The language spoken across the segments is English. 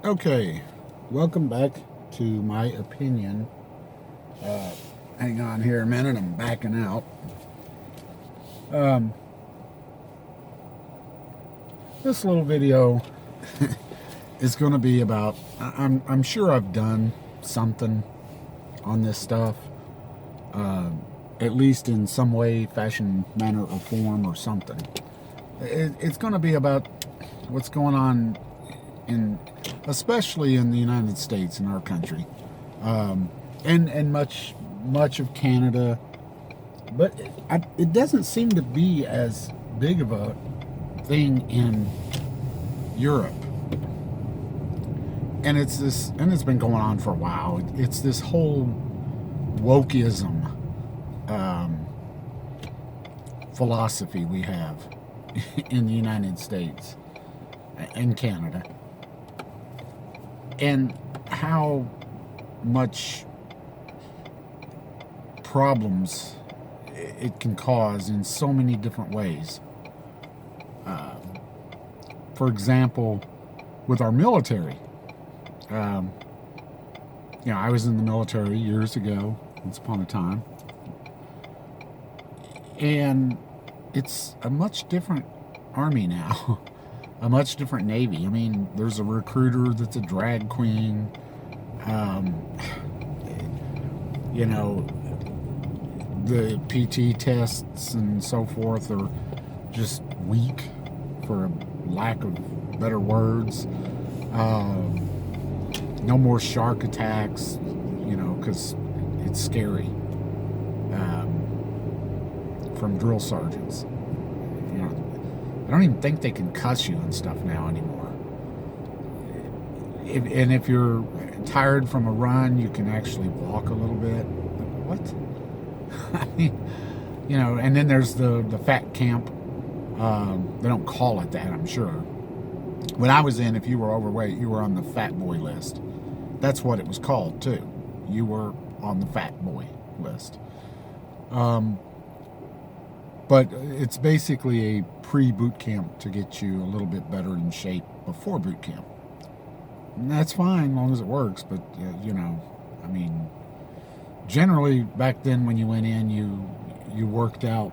Okay, welcome back to my opinion. Hang on here a minute, I'm backing out. Um, this little video is going to be about. I'm sure I've done something on this stuff, at least in some way, fashion, manner, or form, or something. It's going to be about what's going on especially in the United States, in our country, and much of Canada, but it doesn't seem to be as big of a thing in Europe. And it's been going on for a while. It's this whole wokeism philosophy we have in the United States and Canada, and how much problems it can cause in so many different ways. For example, with our military, I was in the military years ago, once upon a time, and it's a much different army now. A much different Navy. I mean, there's a recruiter that's a drag queen. The PT tests and so forth are just weak, for a lack of better words. No more shark attacks, because it's scary, from drill sergeants. I don't even think they can cuss you and stuff now anymore. And if you're tired from a run, you can actually walk a little bit. But what? I mean, and then there's the fat camp. They don't call it that, I'm sure. When I was in, if you were overweight, you were on the fat boy list. That's what it was called, too. You were on the fat boy list. But it's basically a pre-boot camp to get you a little bit better in shape before boot camp. And that's fine, as long as it works. But, generally back then when you went in, you worked out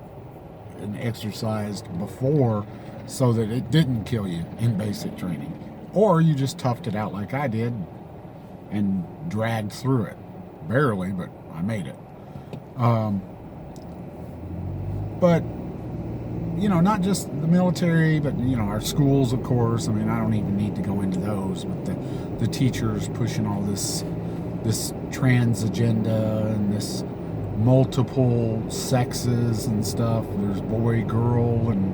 and exercised before so that it didn't kill you in basic training. Or you just toughed it out like I did and dragged through it. Barely, but I made it. But, not just the military, but, our schools, of course. I mean, I don't even need to go into those, but the teachers pushing all this trans agenda and this multiple sexes and stuff. There's boy, girl, and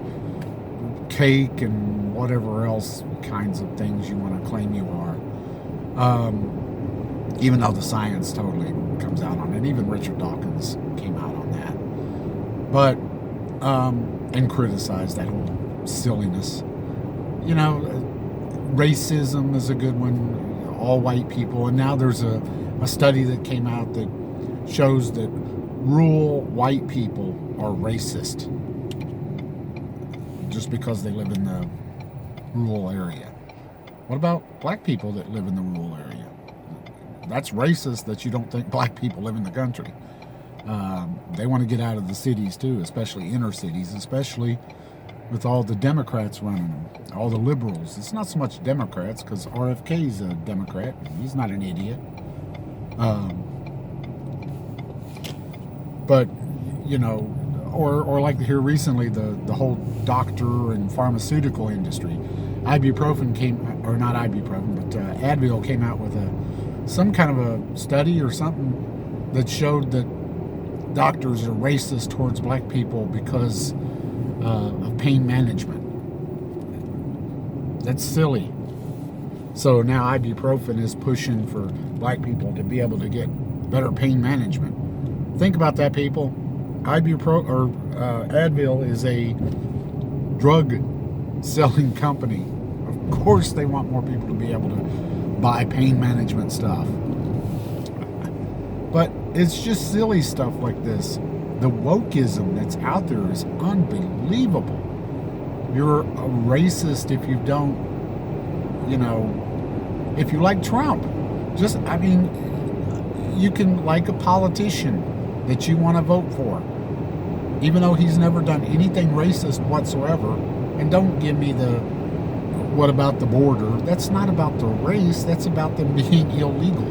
cake, and whatever else kinds of things you want to claim you are. Even though the science totally comes out on it. Even Richard Dawkins came out on that. But, and criticized that whole silliness. Racism is a good one. All white people. And now there's a study that came out that shows that rural white people are racist just because they live in the rural area. What about black people that live in the rural area? That's racist that you don't think black people live in the country. They want to get out of the cities too, especially inner cities, especially with all the Democrats running them, all the liberals. It's not so much Democrats, because RFK's a Democrat. He's not an idiot. But, or like here recently, the whole doctor and pharmaceutical industry. Advil came out with some kind of a study or something that showed that doctors are racist towards black people because of pain management. That's silly. So now ibuprofen is pushing for black people to be able to get better pain management. Think about that, people. Advil is a drug selling company. Of course they want more people to be able to buy pain management stuff. But it's just silly stuff like this. The wokeism that's out there is unbelievable. You're a racist if you don't, If you like Trump, you can like a politician that you want to vote for, even though he's never done anything racist whatsoever. And don't give me the, what about the border? That's not about the race, that's about them being illegal.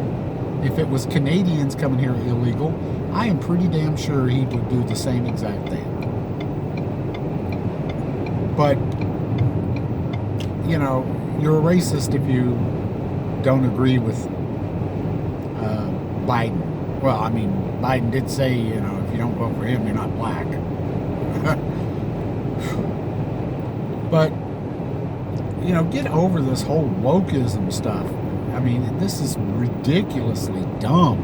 If it was Canadians coming here illegal, I am pretty damn sure he would do the same exact thing. But, you're a racist if you don't agree with Biden. Well, Biden did say, if you don't vote for him, you're not black. But, get over this whole wokeism stuff. This is ridiculously dumb.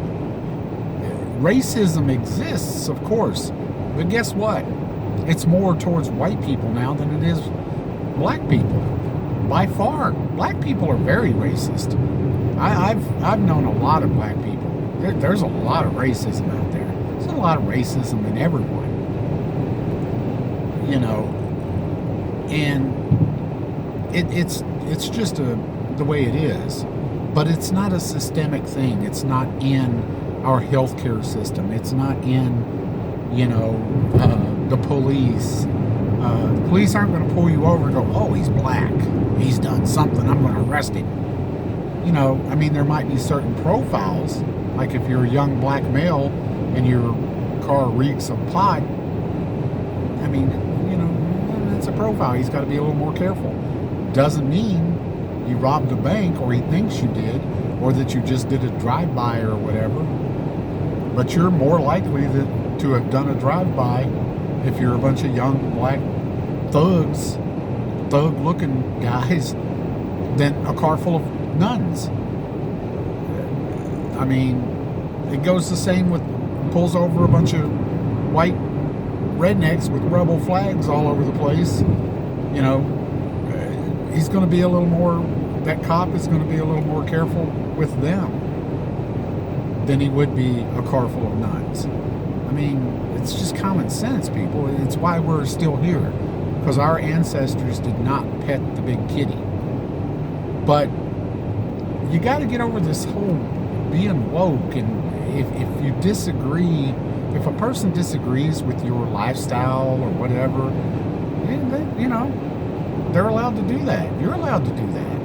Racism exists, of course, but guess what? It's more towards white people now than it is black people. By far, black people are very racist. I've known a lot of black people. There's a lot of racism out there. There's a lot of racism in everyone. And it's just the way it is. But it's not a systemic thing. It's not in our healthcare system. It's not in, the police. The police aren't going to pull you over and go, oh, he's black. He's done something. I'm going to arrest him. There might be certain profiles. Like if you're a young black male and your car reeks of pot, it's a profile. He's got to be a little more careful. Doesn't mean you robbed a bank, or he thinks you did, or that you just did a drive-by or whatever. But you're more likely to have done a drive-by if you're a bunch of young black thug-looking guys than a car full of nuns. It goes the same with, pulls over a bunch of white rednecks with rebel flags all over the place. He's going to be a little more, that cop is going to be a little more careful with them than he would be a car full of nuns. It's just common sense, people. It's why we're still here, because our ancestors did not pet the big kitty. But you got to get over this whole being woke, and if you disagree, if a person disagrees with your lifestyle or whatever, they're allowed to do that. You're allowed to do that.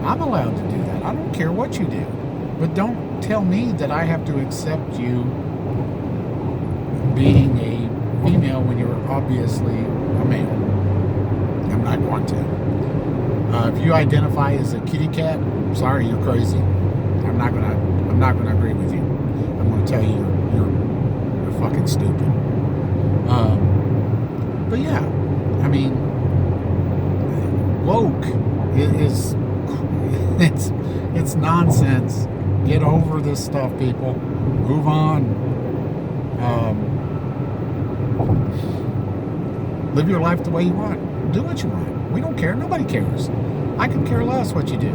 I'm allowed to do that. I don't care what you do. But don't tell me that I have to accept you being a female when you're obviously a male. I'm not going to. If you identify as a kitty cat, sorry, you're crazy. I'm not gonna agree with you. I'm gonna tell you you're fucking stupid. But yeah, woke is it's nonsense. Get over this stuff, people. Move on. Live your life the way you want. Do what you want. We don't care. Nobody cares. I could care less what you do.